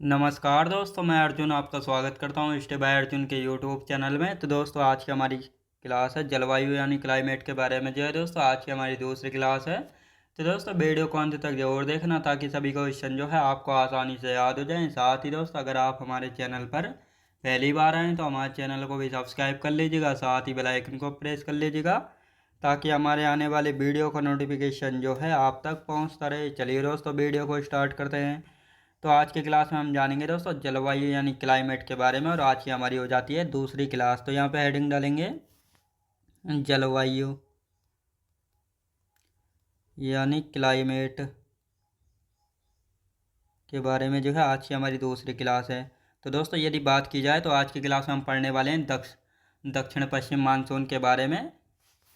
नमस्कार दोस्तों, मैं अर्जुन आपका स्वागत करता हूँ स्टे बाय अर्जुन के यूट्यूब चैनल में। तो दोस्तों, आज की हमारी क्लास है जलवायु यानी क्लाइमेट के बारे में। जो है दोस्तों, आज की हमारी दूसरी क्लास है। तो दोस्तों, वीडियो को अंत तक जरूर देखना ताकि सभी क्वेश्चन जो है आपको आसानी से याद हो जाएं। साथ ही दोस्तों, अगर आप हमारे चैनल पर पहली बार आएँ तो हमारे चैनल को भी सब्सक्राइब कर लीजिएगा, साथ ही बेल आइकन को प्रेस कर लीजिएगा ताकि हमारे आने वाले वीडियो का नोटिफिकेशन जो है आप तक पहुँचता रहे। चलिए दोस्तों, वीडियो को स्टार्ट करते हैं। तो आज की क्लास में हम जानेंगे दोस्तों जलवायु यानी क्लाइमेट के बारे में, और आज की हमारी हो जाती है दूसरी क्लास। तो यहाँ पे हेडिंग डालेंगे जलवायु यानी क्लाइमेट के बारे में जो है आज की हमारी दूसरी क्लास है। तो दोस्तों, यदि बात की जाए तो आज की क्लास में हम पढ़ने वाले हैं दक्षिण पश्चिम मानसून के बारे में।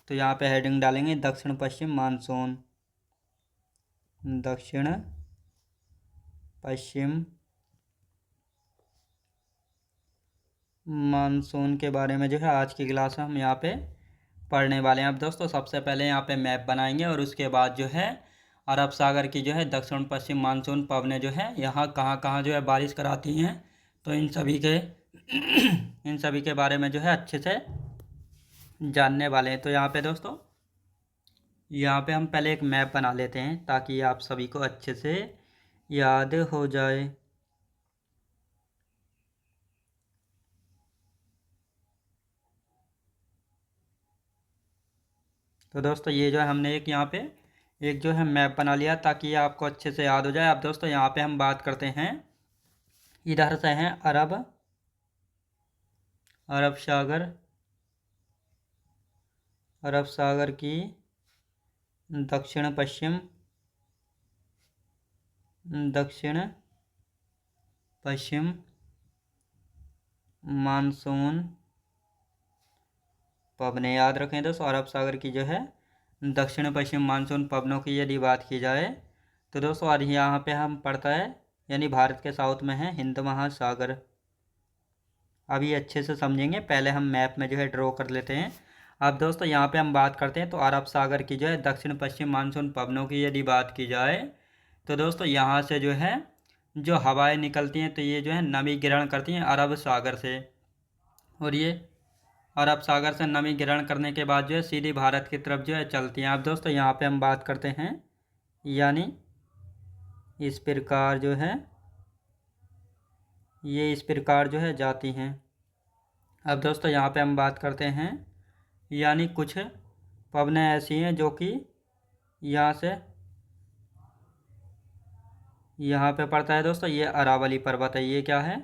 तो यहाँ पे हेडिंग डालेंगे दक्षिण पश्चिम मानसून। दक्षिण पश्चिम मानसून के बारे में जो है आज की क्लास में हम यहाँ पे पढ़ने वाले हैं। अब दोस्तों, सबसे पहले यहाँ पे मैप बनाएंगे और उसके बाद जो है अरब सागर की जो है दक्षिण पश्चिम मानसून पवनें जो है यहाँ कहाँ कहाँ जो है बारिश कराती हैं। तो इन सभी के इन सभी के बारे में जो है अच्छे से जानने वाले हैं। तो यहाँ पे दोस्तों, यहाँ पे हम पहले एक मैप बना लेते हैं ताकि आप सभी को अच्छे से याद हो जाए। तो दोस्तों, ये जो है हमने एक यहाँ पे एक जो है मैप बना लिया ताकि ये आपको अच्छे से याद हो जाए। अब दोस्तों, यहाँ पे हम बात करते हैं, इधर से हैं अरब अरब सागर अरब सागर की दक्षिण पश्चिम दक्षिण पश्चिम मानसून पवनें। याद रखें दोस्तों, अरब सागर की जो है दक्षिण पश्चिम मानसून पवनों की यदि बात की जाए तो दोस्तों, और यहाँ पे हम पढ़ता है यानी भारत के साउथ में है हिंद महासागर। अभी अच्छे से समझेंगे, पहले हम मैप में जो है ड्रॉ कर लेते हैं। अब दोस्तों, यहाँ पे हम बात करते हैं तो अरब सागर की जो है दक्षिण पश्चिम मानसून पवनों की यदि बात की जाए तो दोस्तों, यहाँ से जो है जो हवाएं निकलती हैं तो ये जो है नमी ग्रहण करती हैं अरब सागर से, और ये अरब सागर से नमी ग्रहण करने के बाद जो है सीधी भारत की तरफ जो है चलती हैं। अब दोस्तों, यहाँ पे हम बात करते हैं यानी इस प्रकार जो है ये इस प्रकार जो है जाती हैं। अब दोस्तों, यहाँ पे हम बात करते हैं यानी कुछ पवनें ऐसी हैं जो कि यहाँ से यहाँ पे पड़ता है। दोस्तों, ये अरावली पर्वत है। ये क्या है?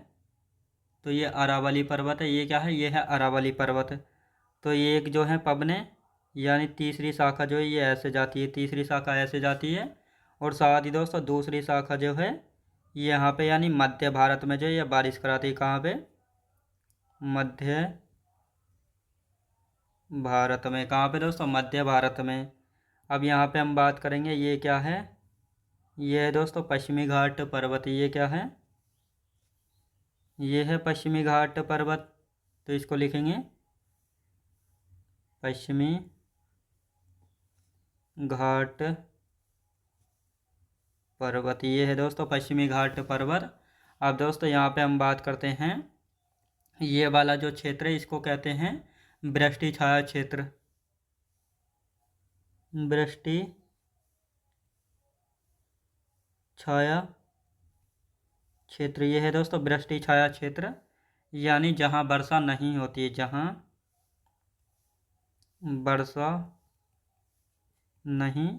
तो ये अरावली पर्वत है। ये क्या है? ये है अरावली पर्वत। तो ये एक जो है पवनें यानी तीसरी शाखा जो है ये ऐसे जाती है, तीसरी शाखा ऐसे जाती है। और साथ ही दोस्तों, दूसरी शाखा जो है ये यहाँ पे यानी मध्य भारत में जो है ये बारिश कराती है। कहाँ पे? मध्य भारत में। कहाँ पे दोस्तों? मध्य भारत में। अब यहाँ पे हम बात करेंगे, ये क्या है? ये है दोस्तों पश्चिमी घाट पर्वत। ये क्या है? ये है पश्चिमी घाट पर्वत। तो इसको लिखेंगे पश्चिमी घाट पर्वत। ये है दोस्तों पश्चिमी घाट पर्वत। अब दोस्तों, यहाँ पे हम बात करते हैं, ये वाला जो क्षेत्र है इसको कहते हैं वृष्टि छाया क्षेत्र। वृष्टि छाया क्षेत्र। ये है दोस्तों वृष्टि छाया क्षेत्र, यानी जहाँ वर्षा नहीं होती है, जहाँ वर्षा नहीं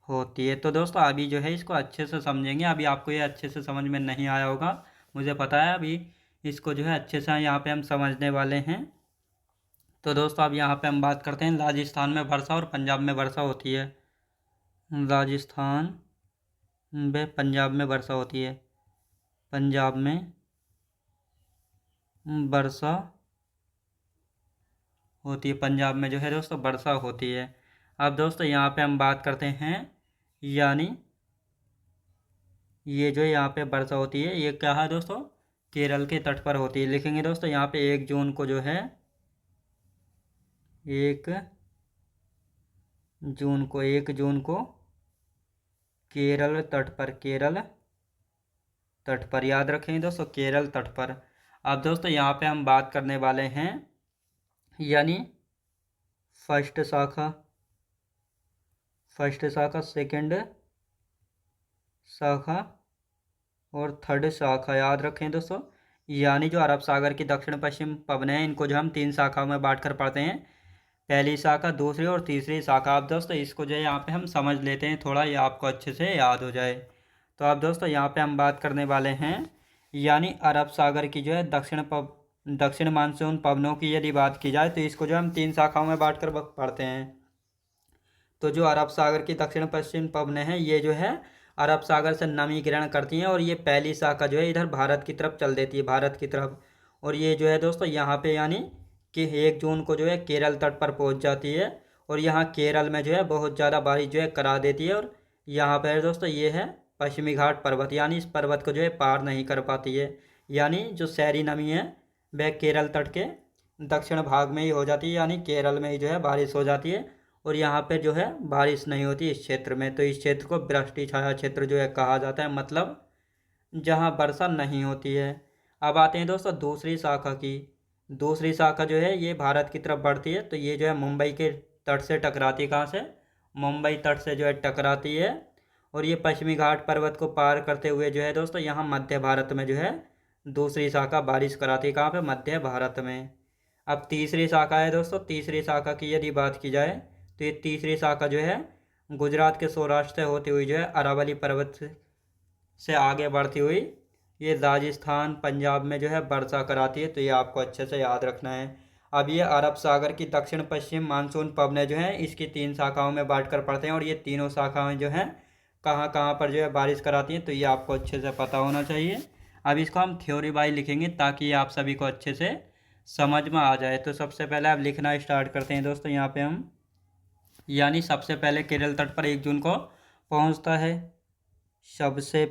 होती है। तो दोस्तों, अभी जो है इसको अच्छे से समझेंगे। अभी आपको ये अच्छे से समझ में नहीं आया होगा, मुझे पता है। अभी इसको जो है अच्छे से यहाँ पे हम समझने वाले हैं। तो दोस्तों, अब यहाँ पे हम बात करते हैं राजस्थान में वर्षा और पंजाब में वर्षा होती है। राजस्थान व पंजाब में वर्षा होती है। पंजाब में वर्षा होती है। पंजाब में जो है दोस्तों वर्षा होती है। अब दोस्तों, यहाँ पे हम बात करते हैं यानी ये जो यहाँ पे वर्षा होती है ये क्या है दोस्तों? केरल के तट पर होती है। लिखेंगे दोस्तों यहाँ पे 1 जून को जो है 1 जून को केरल तट पर, केरल तट पर, याद रखें दोस्तों, केरल तट पर। अब दोस्तों यहाँ पे हम बात करने वाले हैं यानी फर्स्ट शाखा, सेकंड शाखा और थर्ड शाखा, याद रखें दोस्तों। यानी जो अरब सागर की दक्षिण पश्चिम पवनें हैं, इनको जो हम 3 शाखाओं में बांट कर पढ़ते हैं, पहली शाखा, दूसरी और तीसरी शाखा। अब दोस्तों इसको जो है यहाँ पे हम समझ लेते हैं थोड़ा, ये आपको अच्छे से याद हो जाए। तो अब दोस्तों यहाँ पे हम बात करने वाले हैं यानी अरब सागर की जो है दक्षिण मानसून पवनों की यदि बात की जाए, तो इसको जो हम 3 शाखाओं में बांट कर पढ़ते हैं। तो जो अरब सागर की दक्षिण पश्चिम पवनें हैं, ये जो है अरब सागर से नमी ग्रहण करती हैं, और ये पहली शाखा जो है इधर भारत की तरफ चल देती है, भारत की तरफ। और ये जो है दोस्तों यहाँ पे यानी कि 1 जून को जो है केरल तट पर पहुँच जाती है, और यहाँ केरल में जो है बहुत ज़्यादा बारिश जो है करा देती है। और यहाँ पर दोस्तों ये है पश्चिमी घाट पर्वत, यानी इस पर्वत को जो है पार नहीं कर पाती है। यानी जो शहरी नमी है वह केरल तट के दक्षिण भाग में ही हो जाती है, यानी केरल में ही जो है बारिश हो जाती है, और यहाँ पे जो है बारिश नहीं होती इस क्षेत्र में। तो इस क्षेत्र को वृष्टि छाया क्षेत्र जो है कहा जाता है, मतलब जहाँ वर्षा नहीं होती है। अब आते हैं दोस्तों दूसरी शाखा की। दूसरी शाखा जो है ये भारत की तरफ बढ़ती है, तो ये जो है मुंबई के तट से टकराती है। कहाँ से? मुंबई तट से जो है टकराती है, और ये पश्चिमी घाट पर्वत को पार करते हुए जो है दोस्तों यहाँ मध्य भारत में जो है दूसरी शाखा बारिश कराती है। कहाँ पे? मध्य भारत में। अब तीसरी शाखा है दोस्तों, तीसरी शाखा की यदि बात की जाए, तो ये तीसरी शाखा जो है गुजरात के सौराष्ट्र से होती हुई जो है अरावली पर्वत से आगे बढ़ती हुई ये राजस्थान पंजाब में जो है वर्षा कराती है। तो ये आपको अच्छे से याद रखना है। अब ये अरब सागर की दक्षिण पश्चिम मानसून पवनें जो हैं इसकी 3 शाखाओं में बांट कर पढ़ते हैं, और ये तीनों शाखाएं जो हैं कहाँ कहाँ पर जो है बारिश कराती हैं, तो ये आपको अच्छे से पता होना चाहिए। अब इसको हम थ्योरी वाइज लिखेंगे ताकि ये आप सभी को अच्छे से समझ में आ जाए। तो सबसे पहले आप लिखना स्टार्ट करते हैं दोस्तों यहाँ पे हम, यानी सबसे पहले केरल तट पर 1 जून को पहुँचता है। सबसे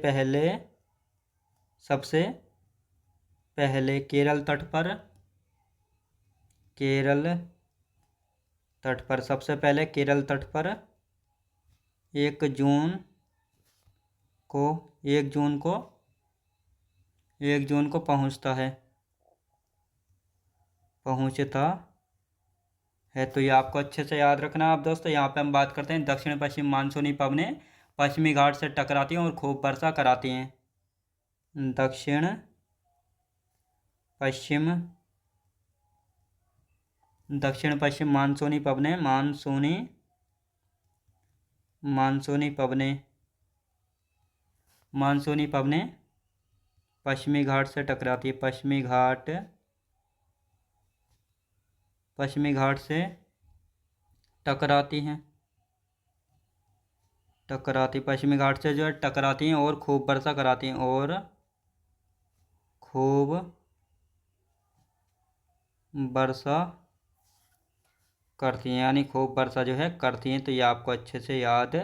पहले केरल तट पर सबसे पहले केरल तट पर 1 जून को 1 जून को पहुँचता है। तो ये आपको अच्छे से याद रखना। अब दोस्तों यहाँ पे हम बात करते हैं दक्षिण पश्चिम मानसूनी पवनें पश्चिमी घाट से टकराती हैं और खूब वर्षा कराती हैं। दक्षिण पश्चिम मानसूनी पवनें पश्चिमी घाट से टकराती है। पश्चिमी घाट से पश्चिमी घाट से जो है टकराती हैं और खूब वर्षा कराती हैं, और खूब वर्षा करती हैं, यानी खूब वर्षा जो है करती हैं। तो ये आपको अच्छे से याद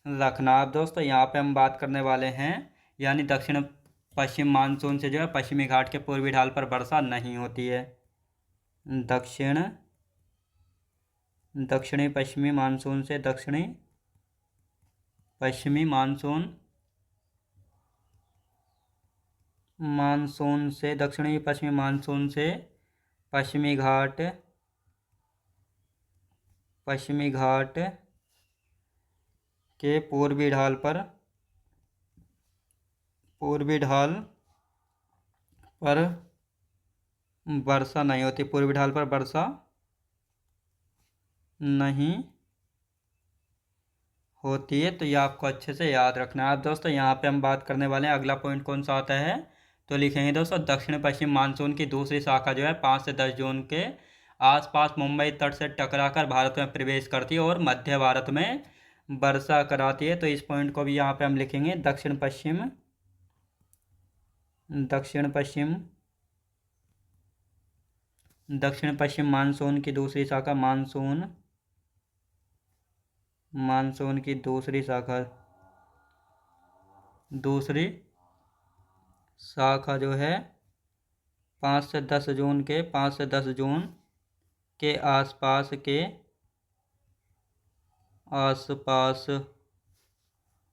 रखना। अब दोस्तों यहाँ पे हम बात करने वाले हैं यानी दक्षिण पश्चिम मानसून से जो है पश्चिमी घाट के पूर्वी ढाल पर वर्षा नहीं होती है। दक्षिणी पश्चिमी मानसून से दक्षिणी पश्चिमी मानसून से पश्चिमी घाट के पूर्वी ढाल पर वर्षा नहीं होती, पूर्वी ढाल पर वर्षा नहीं होती है। तो ये आपको अच्छे से याद रखना है। अब दोस्तों यहाँ पे हम बात करने वाले हैं, अगला पॉइंट कौन सा आता है, तो लिखेंगे दोस्तों दक्षिण पश्चिम मानसून की दूसरी शाखा जो है 5 से 10 जून के आसपास मुंबई तट से टकराकर भारत में प्रवेश करती है और मध्य भारत में वर्षा कराती है। तो इस पॉइंट को भी यहाँ पे हम लिखेंगे दक्षिण पश्चिम मानसून की दूसरी शाखा, मानसून की दूसरी शाखा जो है 5 से 10 जून के आसपास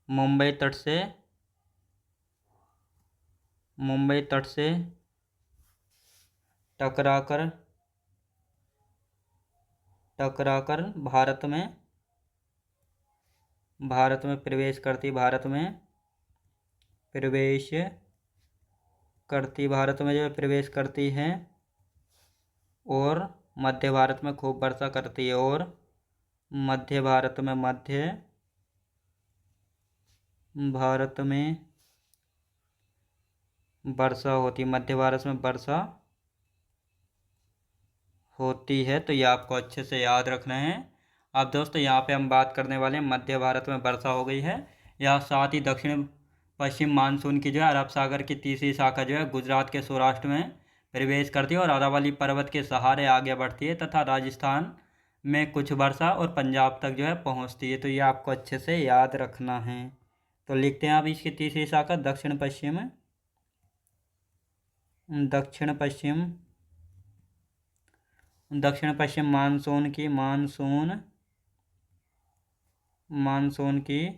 मुंबई तट से मुंबई तट से टकराकर भारत में प्रवेश करती, भारत में प्रवेश करती है और मध्य भारत में खूब वर्षा करती है, और मध्य भारत में वर्षा होती, मध्य भारत में वर्षा होती है। तो ये आपको अच्छे से याद रखना है। अब दोस्तों यहाँ पे हम बात करने वाले हैं मध्य भारत में वर्षा हो गई है या साथ ही दक्षिण पश्चिम मानसून की जो है अरब सागर की तीसरी शाखा जो है गुजरात के सौराष्ट्र में प्रवेश करती है और अरावली पर्वत के सहारे आगे बढ़ती है तथा राजस्थान में कुछ वर्षा और पंजाब तक जो है पहुंचती है। तो ये आपको अच्छे से याद रखना है। तो लिखते हैं आप इसकी तीसरी शाखा दक्षिण पश्चिम मानसून की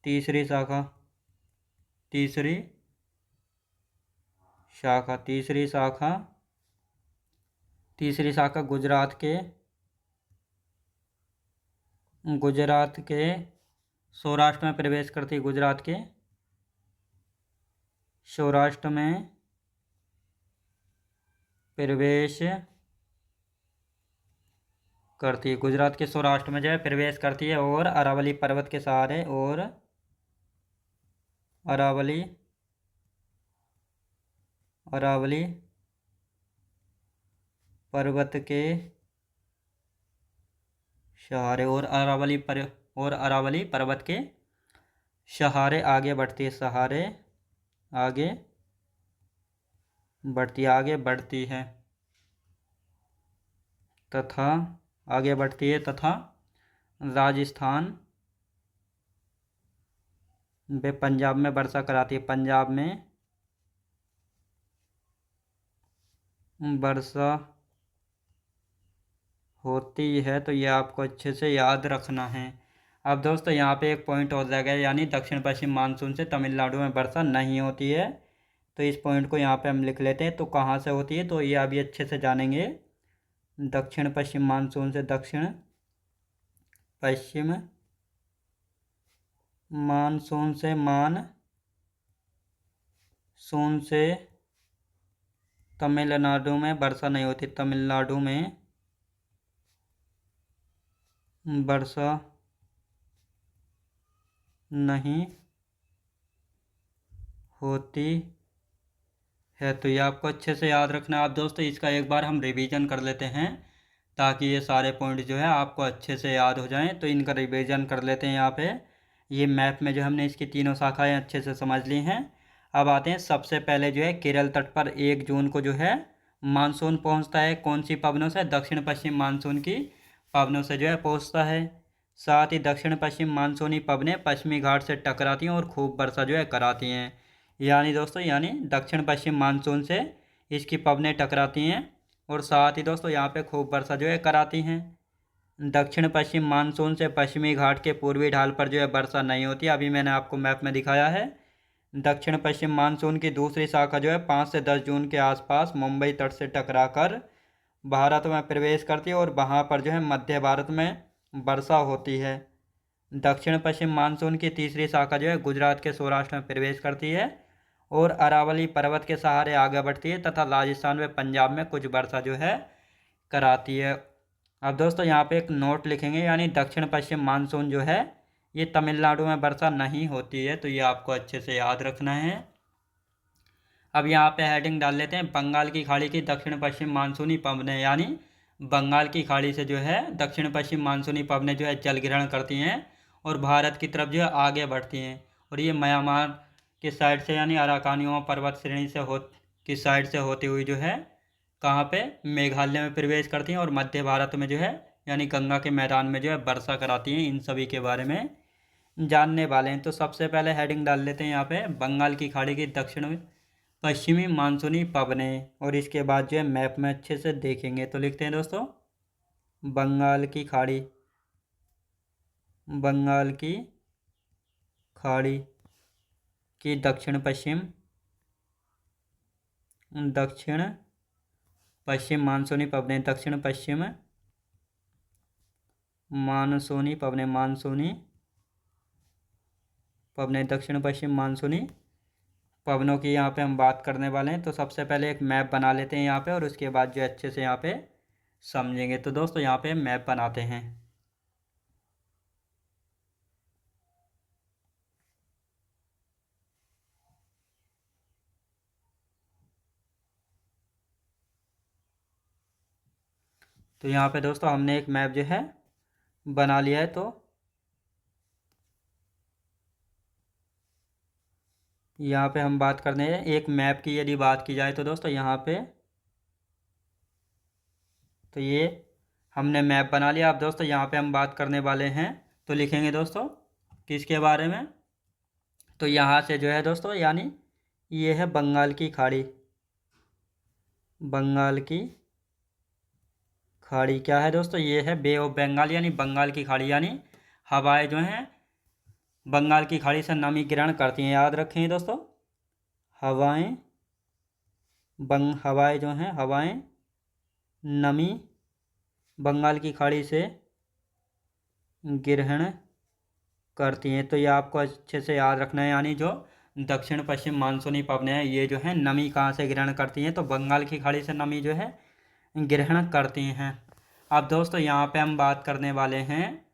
तीसरी शाखा गुजरात के सौराष्ट्र में प्रवेश करती है, गुजरात के सौराष्ट्र में प्रवेश करती है, गुजरात के सौराष्ट्र में जो है प्रवेश करती है और अरावली पर्वत के सहारे अरावली पर्वत के सहारे और अरावली पर्वत के सहारे आगे बढ़ती है, आगे बढ़ती है तथा राजस्थान वे पंजाब में वर्षा कराती है, पंजाब में वर्षा होती है। तो ये आपको अच्छे से याद रखना है। अब दोस्तों यहाँ पे एक पॉइंट हो जाएगा, यानी दक्षिण पश्चिम मानसून से तमिलनाडु में वर्षा नहीं होती है। तो इस पॉइंट को यहाँ पे हम लिख लेते हैं। तो कहाँ से होती है, तो ये अभी अच्छे से जानेंगे। दक्षिण पश्चिम मानसून से मानसून से तमिलनाडु में वर्षा नहीं होती, तमिलनाडु में वर्षा नहीं होती है। तो ये आपको अच्छे से याद रखना है। आप दोस्तों इसका एक बार हम रिवीजन कर लेते हैं ताकि ये सारे पॉइंट जो है आपको अच्छे से याद हो जाएं। तो इनका रिवीजन कर लेते हैं। यहाँ पे ये मैप में जो हमने इसकी तीनों शाखाएं अच्छे से समझ ली हैं। अब आते हैं, सबसे पहले जो है केरल तट पर 1 जून को जो है मानसून पहुंचता है। कौन सी पवनों से, दक्षिण पश्चिम मानसून की पवनों से जो है पहुंचता है। साथ ही दक्षिण पश्चिम मानसूनी पवनें पश्चिमी घाट से टकराती हैं और खूब वर्षा जो है कराती हैं। यानी दोस्तों दक्षिण पश्चिम मानसून से इसकी पवनें टकराती हैं और साथ ही दोस्तों यहाँ पे खूब वर्षा जो है कराती हैं। दक्षिण पश्चिम मानसून से पश्चिमी घाट के पूर्वी ढाल पर जो है वर्षा नहीं होती, अभी मैंने आपको मैप में दिखाया है। दक्षिण पश्चिम मानसून की दूसरी शाखा जो है 5 से 10 जून के आसपास मुंबई तट से टकराकर भारत में प्रवेश करती है और वहाँ पर जो है मध्य भारत में वर्षा होती है। दक्षिण पश्चिम मानसून की तीसरी शाखा जो है गुजरात के सौराष्ट्र में प्रवेश करती है और अरावली पर्वत के सहारे आगे बढ़ती है तथा राजस्थान व पंजाब में कुछ वर्षा जो है कराती है। अब दोस्तों यहाँ पे एक नोट लिखेंगे, यानी दक्षिण पश्चिम मानसून जो है ये तमिलनाडु में वर्षा नहीं होती है। तो ये आपको अच्छे से याद रखना है। अब यहाँ पे हेडिंग डाल लेते हैं, बंगाल की खाड़ी की दक्षिण पश्चिम मानसूनी पवनें, यानी बंगाल की खाड़ी से जो है दक्षिण पश्चिम मानसूनी पवनें जो है जल ग्रहण करती हैं और भारत की तरफ जो है आगे बढ़ती हैं और ये म्यांमार की साइड से यानी अराकानियों पर्वत श्रेणी की साइड से होती हुई जो है कहाँ पे, मेघालय में प्रवेश करती हैं और मध्य भारत में जो है यानी गंगा के मैदान में जो है वर्षा कराती हैं। इन सभी के बारे में जानने वाले हैं। तो सबसे पहले हेडिंग डाल लेते हैं यहाँ पे, बंगाल की खाड़ी की दक्षिण पश्चिमी मानसूनी पवनें, और इसके बाद जो है मैप में अच्छे से देखेंगे। तो लिखते हैं दोस्तों, बंगाल की खाड़ी की दक्षिण दक्षिण पश्चिम मानसूनी पवने, दक्षिण पश्चिम मानसूनी पवने, मानसूनी पवने, दक्षिण पश्चिम मानसूनी पवनों की यहाँ पे हम बात करने वाले हैं। तो सबसे पहले एक मैप बना लेते हैं यहाँ पे, और उसके बाद जो अच्छे से यहाँ पे समझेंगे। तो दोस्तों यहाँ पे मैप बनाते हैं। तो यहाँ पे दोस्तों हमने एक मैप जो है बना लिया है। तो यहाँ पे हम बात करने हैं एक मैप की, यदि बात की जाए तो दोस्तों यहाँ पे तो ये हमने मैप बना लिया। अब दोस्तों यहाँ पे हम बात करने वाले हैं, तो लिखेंगे दोस्तों किसके बारे में। तो यहाँ से जो है दोस्तों, यानी ये है बंगाल की खाड़ी, बंगाल की खाड़ी क्या है दोस्तों, ये है बे ऑफ बंगाल, यानी बंगाल की खाड़ी, यानी हवाएं जो हैं बंगाल की खाड़ी से नमी ग्रहण करती हैं। याद रखें दोस्तों, हवाएं हवाएं जो हैं, हवाएं नमी बंगाल की खाड़ी से ग्रहण करती हैं। तो ये आपको अच्छे से याद रखना है, यानी जो दक्षिण पश्चिम मानसूनी पवनें हैं ये जो है नमी कहाँ से ग्रहण करती हैं, तो बंगाल की खाड़ी से नमी जो है ग्रहण करती हैं। अब दोस्तों यहाँ पे हम बात करने वाले हैं,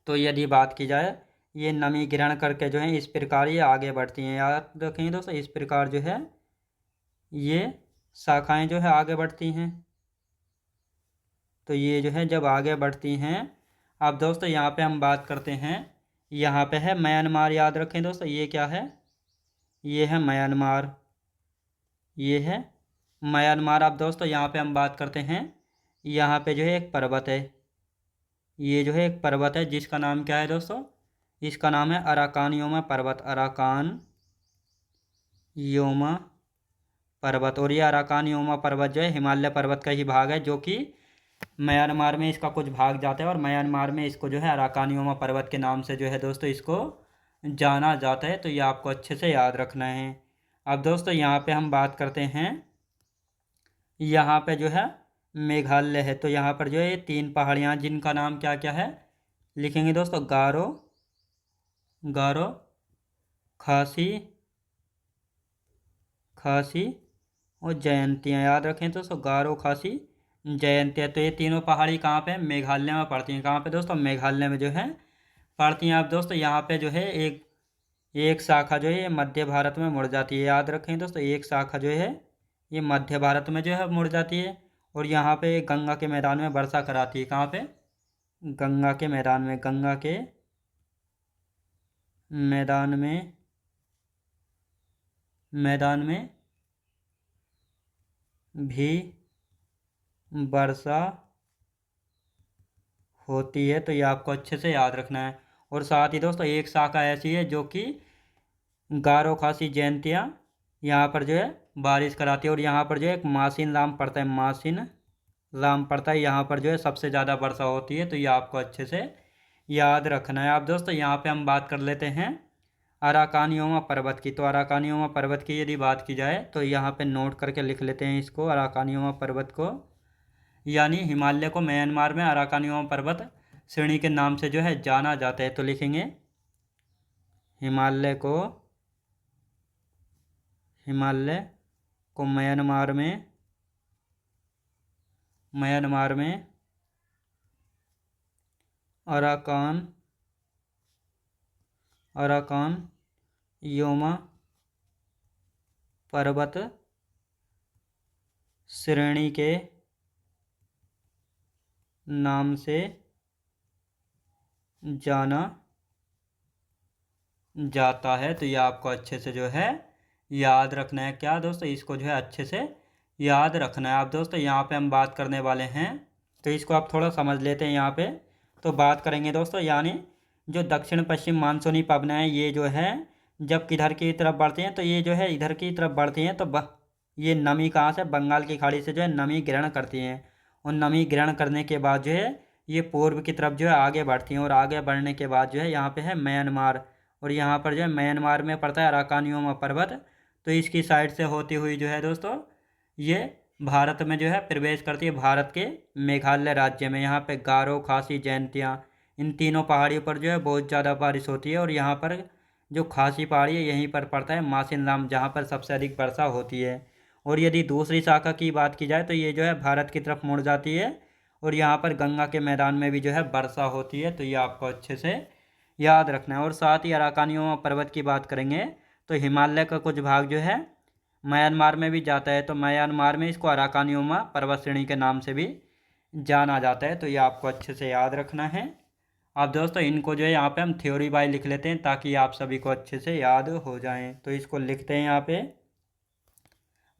तो यदि बात की जाए ये नमी ग्रहण करके जो है इस प्रकार ये आगे बढ़ती हैं। याद रखेंगे दोस्तों, इस प्रकार जो है ये शाखाएं जो है आगे बढ़ती हैं। तो ये जो है जब आगे बढ़ती हैं, अब दोस्तों यहाँ पे हम बात करते हैं, यहाँ पे है म्यांमार। याद रखें दोस्तों, ये क्या है, ये है म्यांमार, ये है म्यांमार। अब दोस्तों यहाँ पे हम बात करते हैं, यहाँ पे जो है एक पर्वत है, ये जो है एक पर्वत है जिसका नाम क्या है दोस्तों, इसका नाम है अराकान योमा पर्वत, अराकान योमा पर्वत। और ये अराकान योमा पर्वत जो है हिमालय पर्वत का ही भाग है, जो कि म्यांमार में इसका कुछ भाग जाता है, और म्यांमार में इसको जो है अराकान योमा पर्वत के नाम से जो है दोस्तों इसको जाना जाता है। तो ये आपको अच्छे से याद रखना है। अब दोस्तों यहाँ पे हम बात करते हैं, यहाँ पे जो है मेघालय है। तो यहाँ पर जो है ये 3 पहाड़ियाँ जिनका नाम क्या क्या है, लिखेंगे दोस्तों गारो, गारो, खासी, खासी और जयंतियाँ। याद रखें दोस्तों, गारो, खासी, जयंतियाँ। तो ये तीनों पहाड़ी कहाँ पे, मेघालय में पड़ती हैं। कहाँ पे दोस्तों, मेघालय में जो है पड़ती हैं। अब दोस्तों यहाँ पे जो है एक शाखा जो है ये मध्य भारत में मुड़ जाती है। याद रखें दोस्तों, एक शाखा जो है ये मध्य भारत में जो है मुड़ जाती है, और यहाँ पे गंगा के मैदान में वर्षा कराती है। कहाँ पे, गंगा के मैदान में, गंगा के मैदान में, मैदान में भी वर्षा होती है। तो ये आपको अच्छे से याद रखना है। और साथ ही दोस्तों एक शाखा ऐसी है जो कि गारो, खासी, जयंतियाँ यहाँ पर जो है बारिश कराती है, और यहाँ पर जो है एक मासिन राम पड़ता है, मासिन राम पड़ता है, यहाँ पर जो है सबसे ज़्यादा वर्षा होती है। तो ये आपको अच्छे से याद रखना है। अब दोस्तों यहाँ पे हम बात कर लेते हैं अराकानियोमा पर्वत की। तो अराकानियोमा पर्वत की यदि बात की जाए तो यहाँ पे नोट करके लिख लेते हैं इसको, अराकानियोमा पर्वत को, यानी हिमालय को म्यांमार में अराकानियोमा पर्वत श्रेणी के नाम से जो है जाना जाता है। तो लिखेंगे हिमालय को, हिमालय को म्यांमार में, म्यांमार में अराकान, अराकान योमा पर्वत श्रेणी के नाम से जाना जाता है। तो ये आपको अच्छे से जो है याद रखना है। क्या दोस्तों, इसको जो है अच्छे से याद रखना है। अब दोस्तों यहाँ पे हम बात करने वाले हैं, तो इसको आप थोड़ा समझ लेते हैं। यहाँ पे तो बात करेंगे दोस्तों, यानी जो दक्षिण पश्चिम मानसूनी पवनें हैं ये जो है जब किधर की तरफ बढ़ती हैं, तो ये जो है इधर की तरफ बढ़ती हैं, तो ये नमी कहाँ से, बंगाल की खाड़ी से जो है नमी ग्रहण करती हैं, और नमी ग्रहण करने के बाद जो है ये पूर्व की तरफ जो है आगे बढ़ती हैं, और आगे बढ़ने के बाद जो है यहाँ पे है म्यांमार, और यहाँ पर जो है म्यांमार में पड़ता है अराकान योमा पर्वत। तो इसकी साइड से होती हुई जो है दोस्तों ये भारत में जो है प्रवेश करती है, भारत के मेघालय राज्य में। यहाँ पे गारो, खासी, जयंतिया, इन तीनों पहाड़ियों पर जो है बहुत ज़्यादा बारिश होती है। और यहाँ पर जो खासी पहाड़ी है यहीं पर पड़ता है मासिनराम, जहाँ पर सबसे अधिक वर्षा होती है। और यदि दूसरी शाखा की बात की जाए तो ये जो है भारत की तरफ मुड़ जाती है और यहाँ पर गंगा के मैदान में भी जो है वर्षा होती है। तो ये आपको अच्छे से याद रखना है। और साथ ही अराकानियोमा पर्वत की बात करेंगे तो हिमालय का कुछ भाग जो है म्यांमार में भी जाता है। तो म्यांमार में इसको अराकानियोमा पर्वत श्रेणी के नाम से भी जाना जाता है। तो ये आपको अच्छे से याद रखना है। अब दोस्तों इनको जो है यहाँ पे हम थ्योरी बाय लिख लेते हैं ताकि आप सभी को अच्छे से याद हो जाएं। तो इसको लिखते हैं यहाँ पे,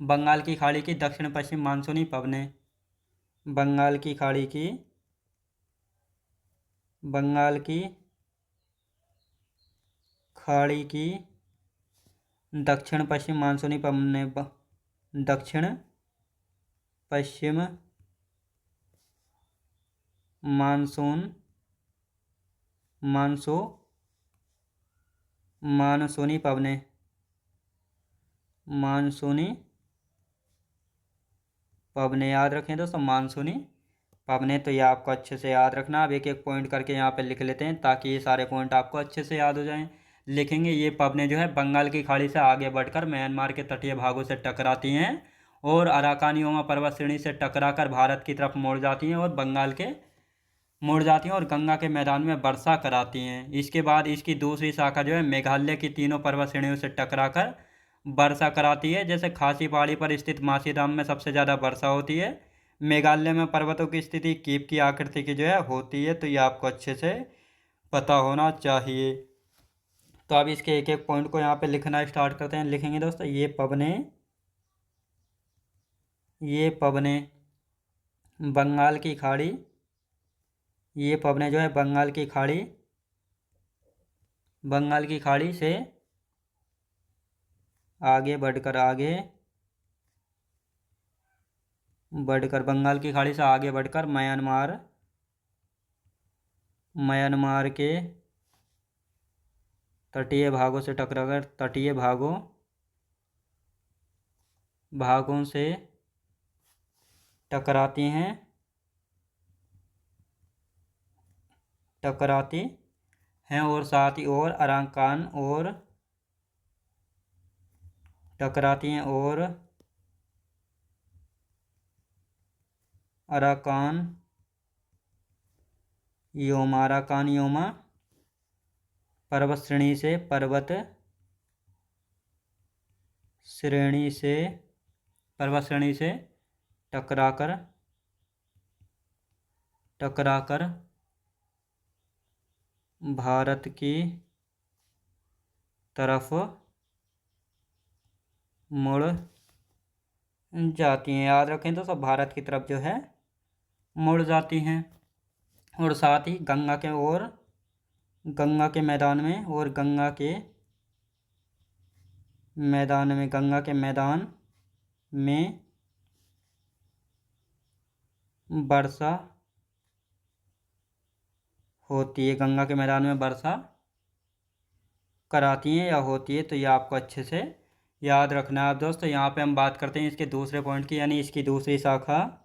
बंगाल की खाड़ी की दक्षिण पश्चिम मानसूनी पवनें, बंगाल की खाड़ी की, बंगाल की खाड़ी की दक्षिण पश्चिम मानसूनी पवनें, दक्षिण पश्चिम मानसूनी पवनें, मानसूनी पवनें याद रखें दोस्तों, मानसूनी पवनें। तो ये आपको अच्छे से याद रखना। अब एक एक पॉइंट करके यहाँ पे लिख लेते हैं ताकि ये सारे पॉइंट आपको अच्छे से याद हो जाएं। लिखेंगे ये पवनें जो है बंगाल की खाड़ी से आगे बढ़कर म्यांमार के तटीय भागों से टकराती हैं और अराकानियोमा पर्वत श्रेणी से टकराकर भारत की तरफ मुड़ जाती हैं और बंगाल के मुड़ जाती हैं और गंगा के मैदान में वर्षा कराती हैं। इसके बाद इसकी दूसरी शाखा जो है मेघालय की तीनों पर्वत श्रेणियों से टकराकर वर्षा कराती है। जैसे खासी पहाड़ी पर स्थित मासीराम में सबसे ज़्यादा वर्षा होती है। मेघालय में पर्वतों की स्थिति कीप की आकृति की जो है होती है। तो ये आपको अच्छे से पता होना चाहिए। तो अब इसके एक एक पॉइंट को यहाँ पे लिखना स्टार्ट करते हैं। लिखेंगे दोस्तों, ये पवनें बंगाल की खाड़ी, ये पवनें जो है बंगाल की खाड़ी से आगे बढ़कर बंगाल की खाड़ी से आगे बढ़कर म्यांमार के तटीय भागों से टकराकर भागों से टकराती हैं और साथ ही और टकराती हैं और अराकान योमा पर्वत श्रेणी से टकराकर भारत की तरफ मुड़ जाती हैं। याद रखें तो सब भारत की तरफ जो है मुड़ जाती हैं। और साथ ही गंगा के मैदान में वर्षा होती है, गंगा के मैदान में वर्षा कराती हैं या होती है। तो ये आपको अच्छे से याद रखना है। अब दोस्तों यहाँ पे हम बात करते हैं इसके दूसरे पॉइंट की, यानी इसकी दूसरी शाखा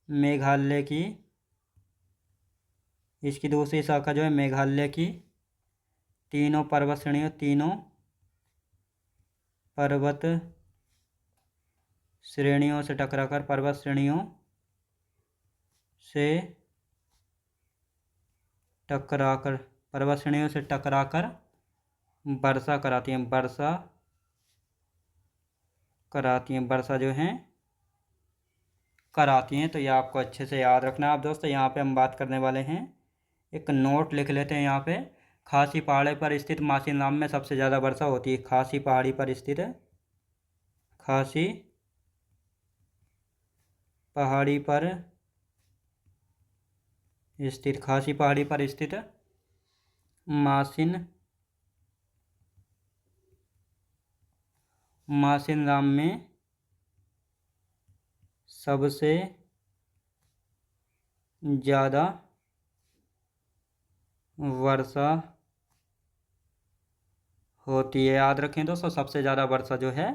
मेघालय की, इसकी दूसरी शाखा जो है मेघालय की तीनों पर्वत श्रेणियों से टकराकर वर्षा कराती हैं, वर्षा जो है कराती हैं। तो ये आपको अच्छे से याद रखना है। अब दोस्तों यहाँ पे हम बात करने वाले हैं, एक नोट लिख लेते हैं यहाँ पे, खासी पहाड़ी पर स्थित मासिनराम में सबसे ज़्यादा वर्षा होती है। खासी पहाड़ी पर स्थित मासिनराम में सबसे ज़्यादा वर्षा होती है। याद रखें दोस्तों, सबसे ज़्यादा वर्षा जो है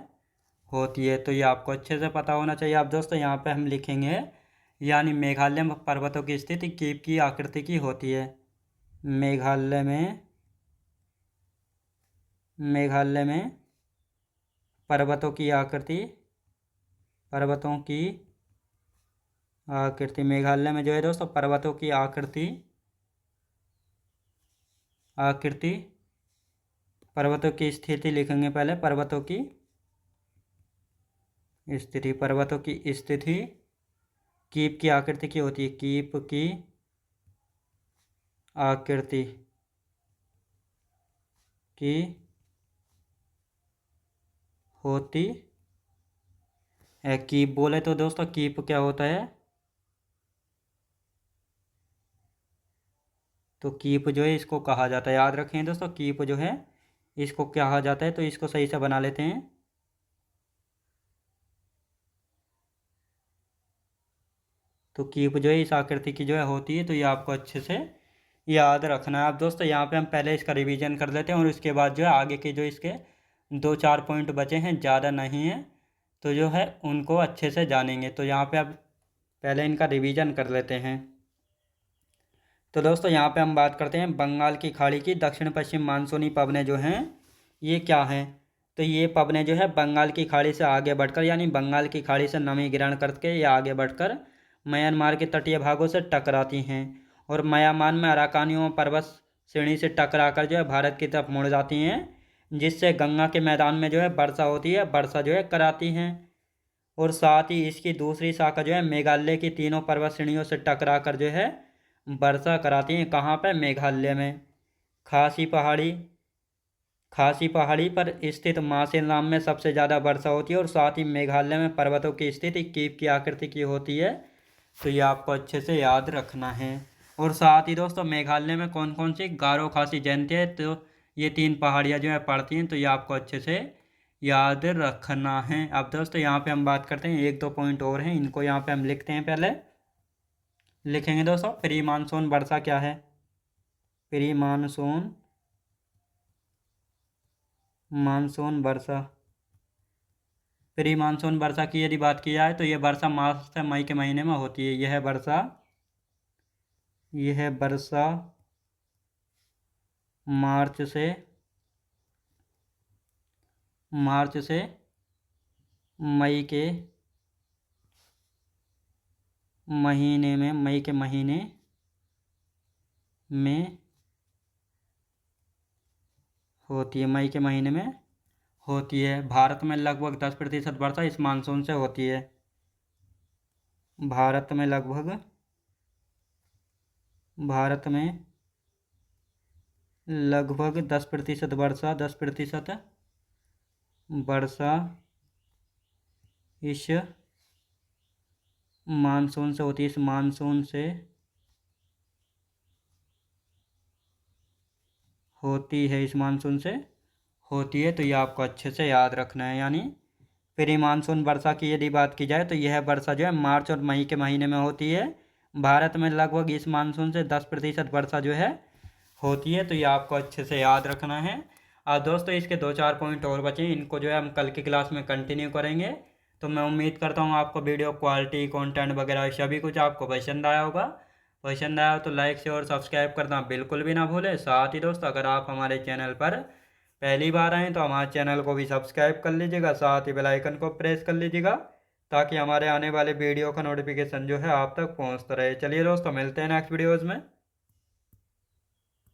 होती है। तो ये आपको अच्छे से पता होना चाहिए। अब दोस्तों यहाँ पे हम लिखेंगे, यानी मेघालय में पर्वतों की स्थिति कीप की आकृति की होती है। मेघालय में पर्वतों की आकृति मेघालय में जो है दोस्तों पर्वतों की आकृति पर्वतों की स्थिति लिखेंगे पहले। पर्वतों की स्थिति कीप की आकृति की होती है। कीप की आकृति की होती है। कीप बोले तो दोस्तों कीप क्या होता है, तो कीप जो है इसको कहा जाता है। याद रखें दोस्तों, कीप जो है इसको कहा जाता है। तो इसको सही से बना लेते हैं। तो कीप जो है इस आकृति की जो है होती है। तो ये आपको अच्छे से याद रखना है। अब दोस्तों यहाँ पे हम पहले इसका रिवीजन कर लेते हैं और उसके बाद जो है आगे के जो इसके 2-4 पॉइंट बचे हैं, ज़्यादा नहीं है, तो जो है उनको अच्छे से जानेंगे। तो यहाँ पे अब पहले इनका रिवीजन कर लेते हैं। तो दोस्तों यहाँ पे हम बात करते हैं बंगाल की खाड़ी की दक्षिण पश्चिम मानसूनी पवनें जो हैं ये क्या हैं। तो ये पवनें जो है बंगाल की खाड़ी से आगे बढ़कर, यानी बंगाल की खाड़ी से नमी ग्रहण करके ये आगे बढ़कर म्यांमार के तटीय भागों से टकराती हैं और म्यांमार में अराकानियों पर्वत श्रेणी से टकराकर जो है भारत की तरफ मुड़ जाती हैं, जिससे गंगा के मैदान में जो है वर्षा होती है, वर्षा जो है कराती हैं। और साथ ही इसकी दूसरी शाखा जो है मेघालय की तीनों पर्वत श्रेणियों से टकरा कर जो है वर्षा कराती हैं। कहाँ पर? मेघालय में खासी पहाड़ी पर स्थित मासेल नाम में सबसे ज़्यादा वर्षा होती है और साथ ही मेघालय में पर्वतों की स्थिति कीप की आकृति की होती है। तो ये आपको अच्छे से याद रखना है। और साथ ही दोस्तों मेघालय में कौन कौन सी गारो खासी जयंती है, तो ये 3 पहाड़ियाँ जो है पड़ती हैं। तो ये आपको अच्छे से याद रखना है। अब दोस्तों यहाँ पे हम बात करते हैं, 1-2 पॉइंट और हैं, इनको यहाँ पे हम लिखते हैं। पहले लिखेंगे दोस्तों प्री मानसून वर्षा क्या है। प्री मानसून वर्षा प्री मानसून वर्षा की यदि बात की जाए तो ये वर्षा मार्च से मई के महीने में होती है। यह वर्षा मार्च से मई के महीने में होती है। मई के महीने में होती है। भारत में लगभग 10% वर्षा इस मानसून से होती है। भारत में लगभग 10% वर्षा इस मानसून से होती है। इस मानसून से होती है। तो ये आपको अच्छे से याद रखना है। यानी प्री मानसून वर्षा की यदि बात की जाए तो यह वर्षा जो है मार्च और मई के महीने में होती है। भारत में लगभग इस मानसून से 10% वर्षा जो है होती है। तो ये आपको अच्छे से याद रखना है। और दोस्तों इसके 2-4 पॉइंट और बचे, इनको जो है हम कल की क्लास में कंटिन्यू करेंगे। तो मैं उम्मीद करता हूँ आपको वीडियो क्वालिटी, कंटेंट वगैरह सभी कुछ आपको पसंद आया होगा। पसंद आया तो लाइक शेयर और सब्सक्राइब करना बिल्कुल भी ना भूलें। साथ ही दोस्तों अगर आप हमारे चैनल पर पहली बार आएँ तो हमारे चैनल को भी सब्सक्राइब कर लीजिएगा, साथ ही बेल आइकन को प्रेस कर लीजिएगा, ताकि हमारे आने वाले वीडियो का नोटिफिकेशन जो है आप तक पहुँचता रहे। चलिए दोस्तों मिलते हैं नेक्स्ट वीडियोज़ में।